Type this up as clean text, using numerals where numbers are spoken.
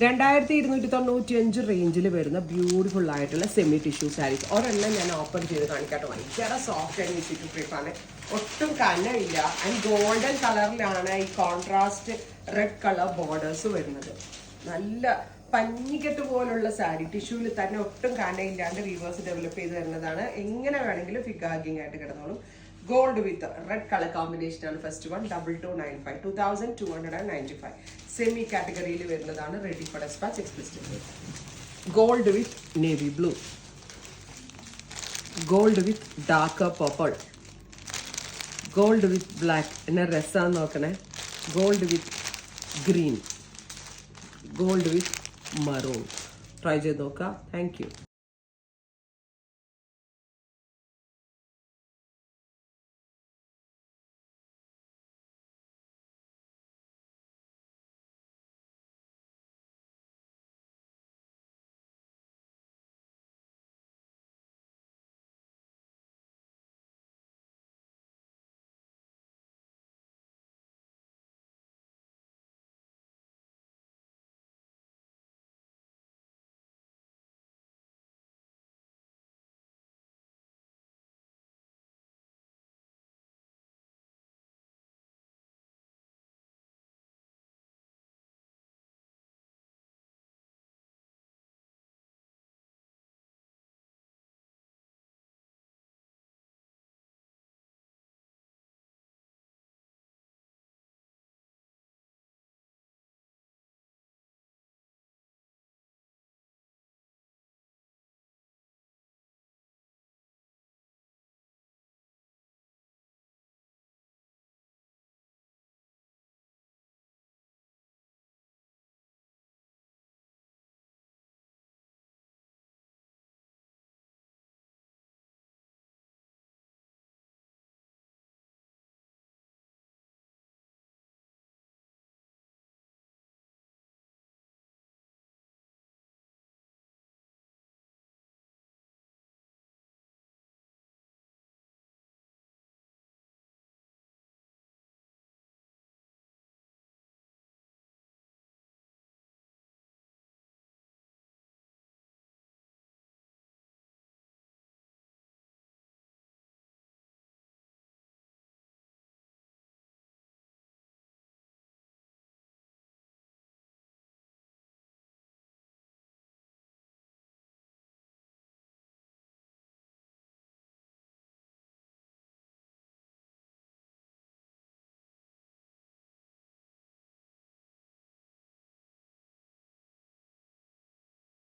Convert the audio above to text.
2295 റേഞ്ചിൽ വരുന്ന ബ്യൂട്ടിഫുൾ ആയിട്ടുള്ള സെമി ടിഷ്യൂ സാരീസ്. ഒരെണ്ണം ഞാൻ ഓപ്പൺ ചെയ്ത് കാണിക്കാട്ടോ. ഭയങ്കര soft and easy to flip ആണ്. ഒട്ടും കനമില്ല. ആൻഡ് ഗോൾഡൻ കളറിലാണ് ഈ കോൺട്രാസ്റ്റ് റെഡ് കളർ ബോർഡേഴ്സ് വരുന്നത്. നല്ല പഞ്ഞിക്കെട്ട് പോലുള്ള സാരി. ടിഷ്യൂവിൽ തന്നെ ഒട്ടും കനയില്ലാണ്ട് വീവേഴ്സ് ഡെവലപ്പ് ചെയ്ത് തരുന്നതാണ്. എങ്ങനെ വേണമെങ്കിലും ഫിഗാഗിങ് ആയിട്ട് കിടന്നോളും. Gold with red colour combination ആണ് ഫസ്റ്റ് വൺ. 2295 2295 സെമി കാറ്റഗറിയിൽ വരുന്നതാണ്. Ready for despatch explicit. Gold with navy blue, gold with dark purple, gold with black. എന്നെ രസാന്ന് നോക്കണേ. Gold with green, gold with maroon. Try ചെയ്ത് നോക്കാം. Thank U.